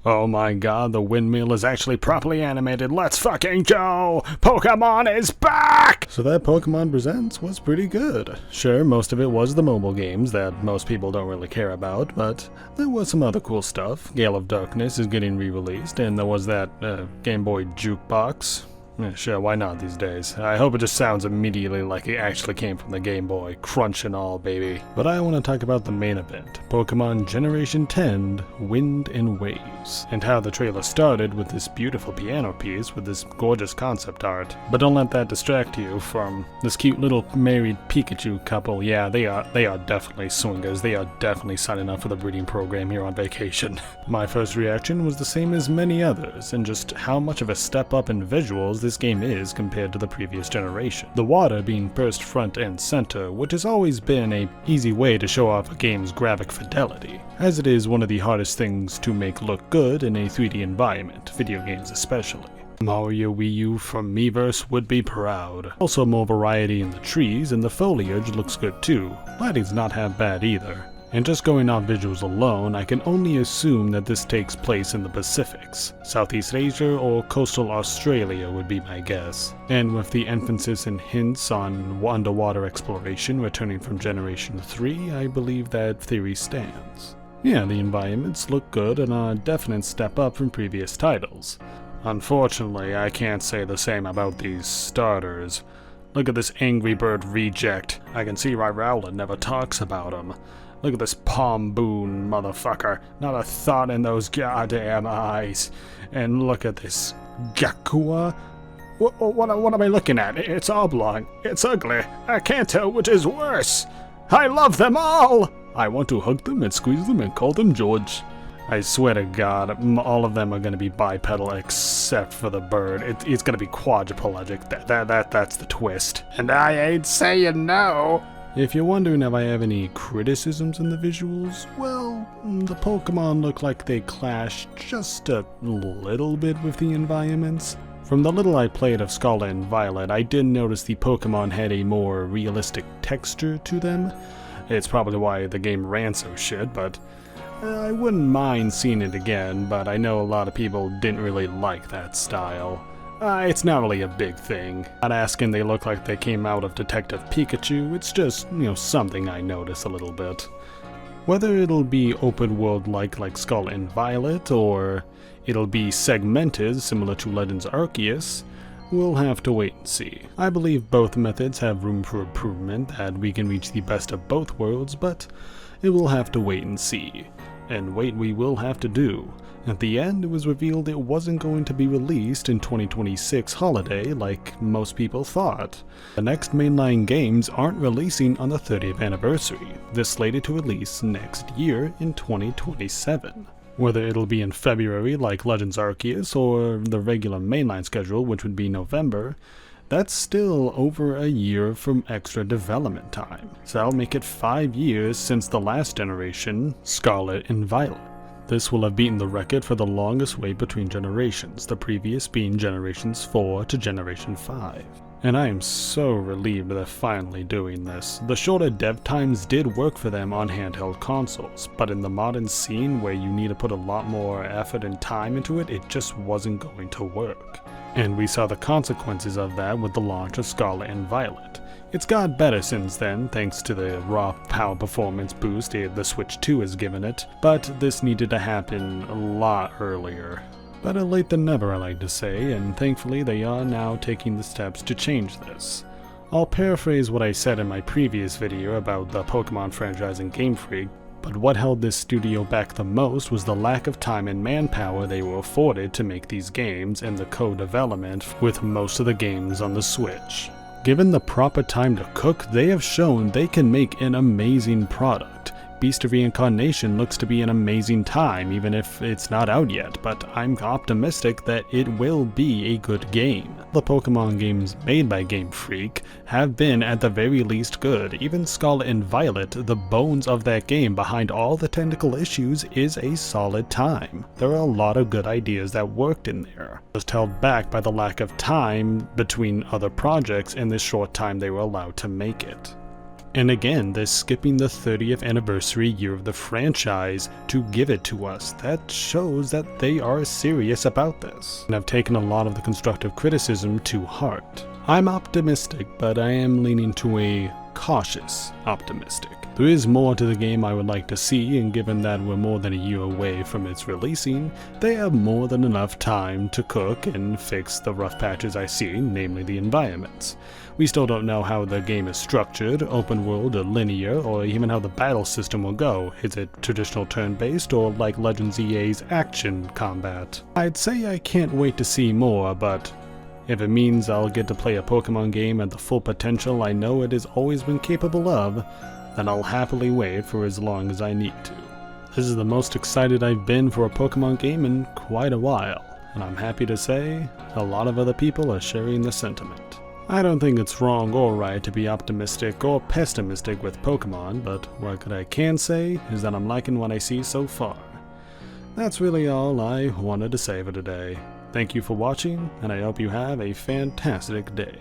Oh my god, the windmill is actually properly animated. Let's fucking go! Pokemon is back! So that Pokemon Presents was pretty good. Sure, most of it was the mobile games that most people don't really care about, but there was some other cool stuff. Gale of Darkness is getting re-released, and there was that Game Boy Jukebox. Yeah, sure, why not these days? I hope it just sounds immediately like it actually came from the Game Boy, crunch and all, baby. But I want to talk about the main event, Pokemon Generation 10, Wind and Waves, and how the trailer started with this beautiful piano piece with this gorgeous concept art. But don't let that distract you from this cute little married Pikachu couple. Yeah, they are definitely swingers. They are definitely signing up for the breeding program here on vacation. My first reaction was the same as many others, and just how much of a step up in visuals this game is compared to the previous generation. The water being first front and center, which has always been an easy way to show off a game's graphic fidelity, as it is one of the hardest things to make look good in a 3D environment, video games especially. Mario Wii U from Miiverse would be proud. Also more variety in the trees, and the foliage looks good too. Lighting's not half bad either. And just going off visuals alone, I can only assume that this takes place in the Pacifics. Southeast Asia or coastal Australia would be my guess. And with the emphasis and hints on underwater exploration returning from Generation 3, I believe that theory stands. Yeah, the environments look good and are a definite step up from previous titles. Unfortunately, I can't say the same about these starters. Look at this Angry Bird reject. I can see why Rowlet never talks about him. Look at this Palm Boon motherfucker. Not a thought in those goddamn eyes. And look at this Gakua. What am I looking at? It's oblong. It's ugly. I can't tell which is worse. I love them all! I want to hug them and squeeze them and call them George. I swear to God, all of them are going to be bipedal except for the bird. It's going to be quadriplegic. That's the twist. And I ain't saying no. If you're wondering if I have any criticisms in the visuals, well, the Pokemon look like they clash just a little bit with the environments. From the little I played of Scarlet and Violet, I did notice the Pokemon had a more realistic texture to them. It's probably why the game ran so shit, but I wouldn't mind seeing it again, but I know a lot of people didn't really like that style. It's not really a big thing. Not asking they look like they came out of Detective Pikachu, it's just, something I notice a little bit. Whether it'll be open world like Scarlet and Violet, or it'll be segmented similar to Legends Arceus, we'll have to wait and see. I believe both methods have room for improvement, that we can reach the best of both worlds, but it will have to wait and see. And wait we will have to do. At the end, it was revealed it wasn't going to be released in 2026 holiday like most people thought. The next mainline games aren't releasing on the 30th anniversary. They're slated to release next year in 2027. Whether it'll be in February like Legends Arceus or the regular mainline schedule, which would be November, that's still over a year from extra development time. So that'll make it 5 years since the last generation, Scarlet and Violet. This will have beaten the record for the longest wait between generations, the previous being Generations 4 to Generation 5. And I am so relieved they're finally doing this. The shorter dev times did work for them on handheld consoles, but in the modern scene where you need to put a lot more effort and time into it, it just wasn't going to work. And we saw the consequences of that with the launch of Scarlet and Violet. It's got better since then, thanks to the raw power performance boost the Switch 2 has given it, but this needed to happen a lot earlier. Better late than never, I like to say, and thankfully they are now taking the steps to change this. I'll paraphrase what I said in my previous video about the Pokemon franchise and Game Freak, but what held this studio back the most was the lack of time and manpower they were afforded to make these games and the co-development with most of the games on the Switch. Given the proper time to cook, they have shown they can make an amazing product. Beast of Reincarnation looks to be an amazing time, even if it's not out yet, but I'm optimistic that it will be a good game. The Pokemon games made by Game Freak have been at the very least good. Even Scarlet and Violet, the bones of that game behind all the technical issues, is a solid time. There are a lot of good ideas that worked in there, just held back by the lack of time between other projects in the short time they were allowed to make it. And again, they're skipping the 30th anniversary year of the franchise to give it to us. That shows that they are serious about this, and I've taken a lot of the constructive criticism to heart. I'm optimistic, but I am leaning to a cautious optimistic. There is more to the game I would like to see, and given that we're more than a year away from its releasing, they have more than enough time to cook and fix the rough patches I see, namely the environments. We still don't know how the game is structured, open world or linear, or even how the battle system will go. Is it traditional turn-based or like Legends EA's action combat? I'd say I can't wait to see more, but if it means I'll get to play a Pokemon game at the full potential I know it has always been capable of, then I'll happily wait for as long as I need to. This is the most excited I've been for a Pokemon game in quite a while, and I'm happy to say a lot of other people are sharing the sentiment. I don't think it's wrong or right to be optimistic or pessimistic with Pokemon, but what I can say is that I'm liking what I see so far. That's really all I wanted to say for today. Thank you for watching, and I hope you have a fantastic day.